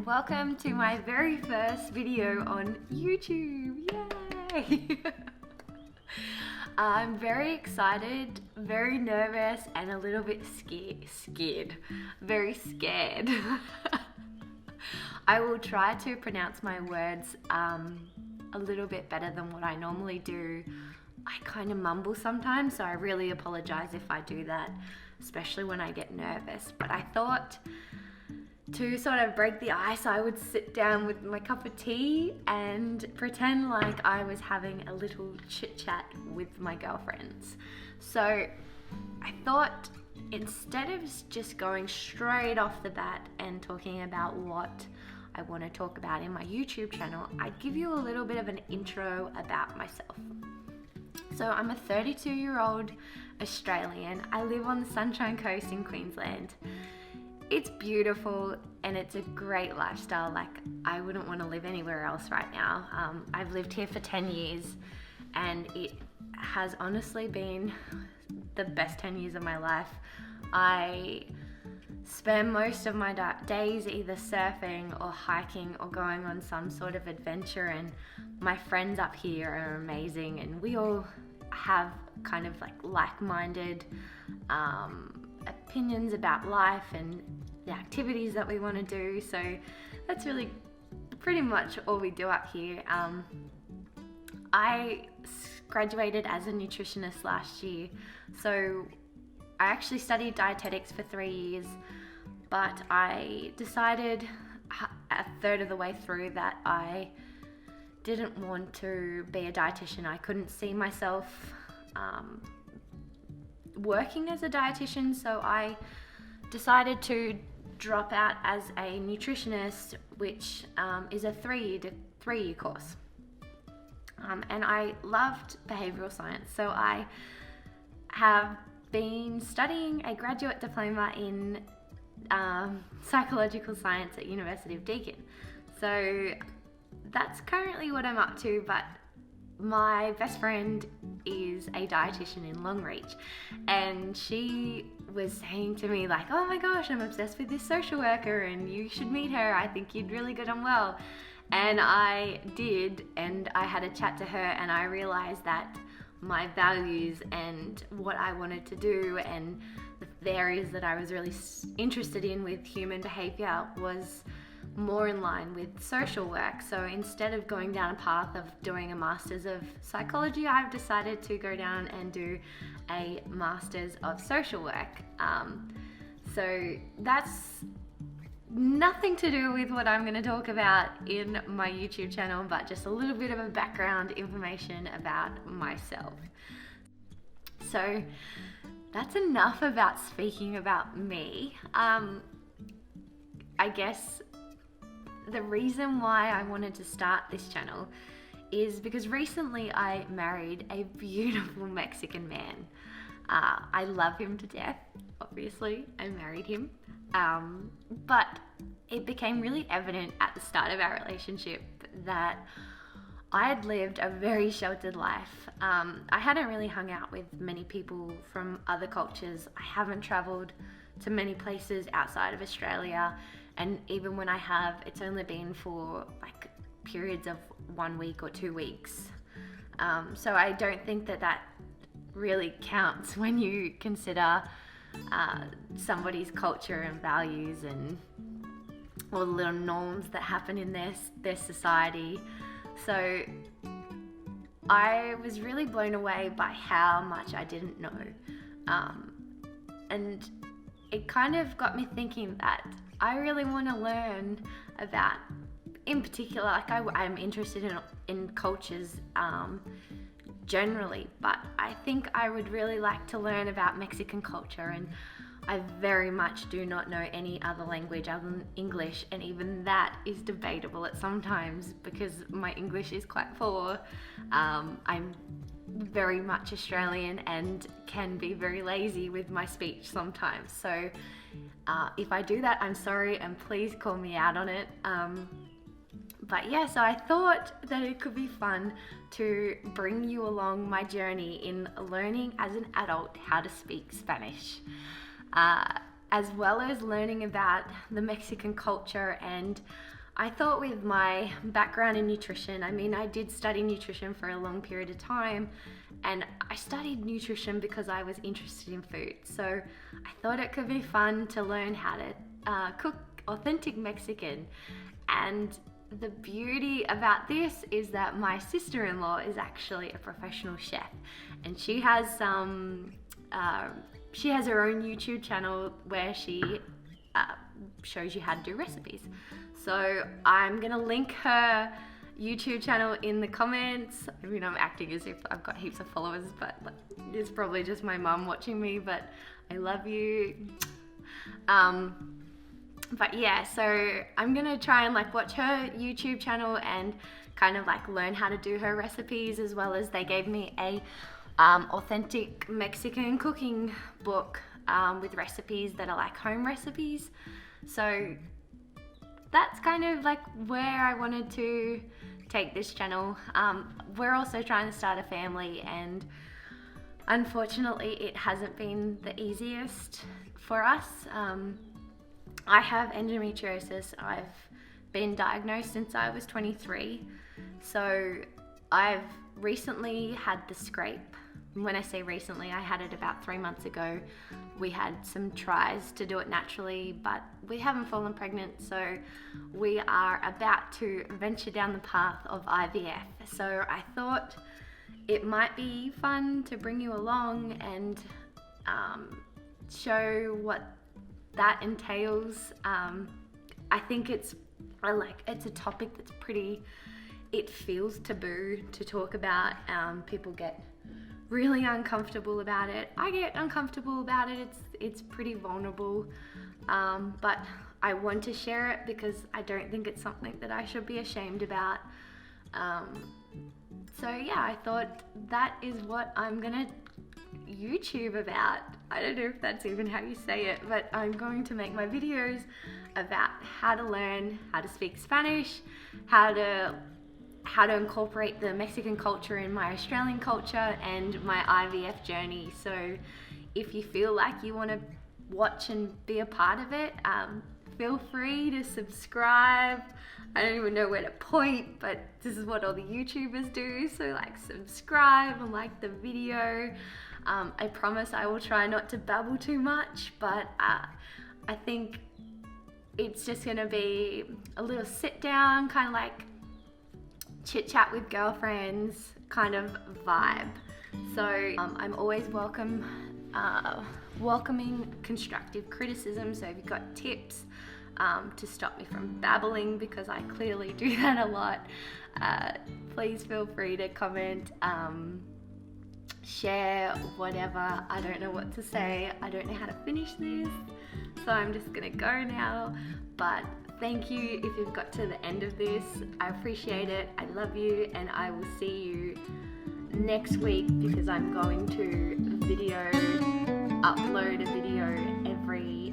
and welcome to my very first video on YouTube. Yay! I'm very excited, very nervous, and a little bit scared. Very scared. I will try to pronounce my words a little bit better than what I normally do. I kind of mumble sometimes, so I really apologize if I do that, especially when I get nervous. But I thought to sort of break the ice, I would sit down with my cup of tea and pretend like I was having a little chit chat with my girlfriends. So I thought instead of just going straight off the bat and talking about what I want to talk about in my YouTube channel, I'd give you a little bit of an intro about myself. So I'm a 32-year-old Australian. I live on the Sunshine Coast in Queensland. It's beautiful and it's a great lifestyle. Like, I wouldn't want to live anywhere else right now. I've lived here for 10 years and it has honestly been the best 10 years of my life. I spend most of my days either surfing or hiking or going on some sort of adventure, and my friends up here are amazing and we all have kind of like-minded opinions about life and the activities that we want to do. So that's really pretty much all we do up here. I graduated as a nutritionist last year, so I actually studied dietetics for 3 years, but I decided a third of the way through that I didn't want to be a dietitian. I couldn't see myself working as a dietitian, so I decided to drop out as a nutritionist, which is a three-year course. And I loved behavioral science, so I have been studying a graduate diploma in psychological science at University of Deakin. So that's currently what I'm up to, but my best friend is a dietitian in Longreach, and she was saying to me like, oh my gosh, I'm obsessed with this social worker and you should meet her, I think you'd really get on well. And I did, and I had a chat to her and I realized that my values and what I wanted to do and the areas that I was really interested in with human behavior was more in line with social work. So instead of going down a path of doing a master's of psychology, I've decided to go down and do a master's of social work. So that's nothing to do with what I'm going to talk about in my YouTube channel, but just a little bit of a background information about myself. So that's enough about speaking about me. I guess the reason why I wanted to start this channel is because recently I married a beautiful Mexican man. I love him to death, obviously. I married him. But it became really evident at the start of our relationship that I had lived a very sheltered life. I hadn't really hung out with many people from other cultures. I haven't traveled to many places outside of Australia. And even when I have, it's only been for like periods of 1 week or 2 weeks. So I don't think that really counts when you consider somebody's culture and values and all the little norms that happen in their society. So I was really blown away by how much I didn't know. And it kind of got me thinking that I really want to learn about, in particular, like I'm interested in cultures generally, but I think I would really like to learn about Mexican culture, and I very much do not know any other language other than English, and even that is debatable at some times because my English is quite poor. I'm very much Australian and can be very lazy with my speech sometimes, so if I do that, I'm sorry and please call me out on it. But yeah, so I thought that it could be fun to bring you along my journey in learning as an adult how to speak Spanish, as well as learning about the Mexican culture and I thought with my background in nutrition, I mean, I did study nutrition for a long period of time, and I studied nutrition because I was interested in food. So I thought it could be fun to learn how to cook authentic Mexican. And the beauty about this is that my sister-in-law is actually a professional chef, and she has her own YouTube channel where she shows you how to do recipes. So I'm gonna link her YouTube channel in the comments. I mean, I'm acting as if I've got heaps of followers, but it's probably just my mum watching me, but I love you. But yeah, so I'm gonna try and like watch her YouTube channel and kind of like learn how to do her recipes, as well as they gave me a authentic Mexican cooking book with recipes that are like home recipes. So that's kind of like where I wanted to take this channel. We're also trying to start a family, and unfortunately it hasn't been the easiest for us. I have endometriosis. I've been diagnosed since I was 23. So I've recently had the scrape. When I say recently, I had it about 3 months ago. We had some tries to do it naturally, but we haven't fallen pregnant, so we are about to venture down the path of IVF. So I thought it might be fun to bring you along and show what that entails. I think it's a topic that's it feels taboo to talk about. People get really uncomfortable about it. I get uncomfortable about it. It's pretty vulnerable, but I want to share it because I don't think it's something that I should be ashamed about. So yeah, I thought that is what I'm gonna YouTube about. I don't know if that's even how you say it, but I'm going to make my videos about how to learn how to speak Spanish, how to incorporate the Mexican culture in my Australian culture, and my IVF journey. So if you feel like you want to watch and be a part of it, feel free to subscribe. I don't even know where to point, but this is what all the YouTubers do. So like subscribe and like the video. I promise I will try not to babble too much, but I think it's just gonna be a little sit down, kind of like chit chat with girlfriends kind of vibe. So I'm always welcoming constructive criticism. So if you've got tips to stop me from babbling, because I clearly do that a lot, please feel free to comment, share, whatever. I don't know what to say. I don't know how to finish this, so I'm just gonna go now. But thank you if you've got to the end of this. I appreciate it. I love you, and I will see you next week, because I'm going to upload a video every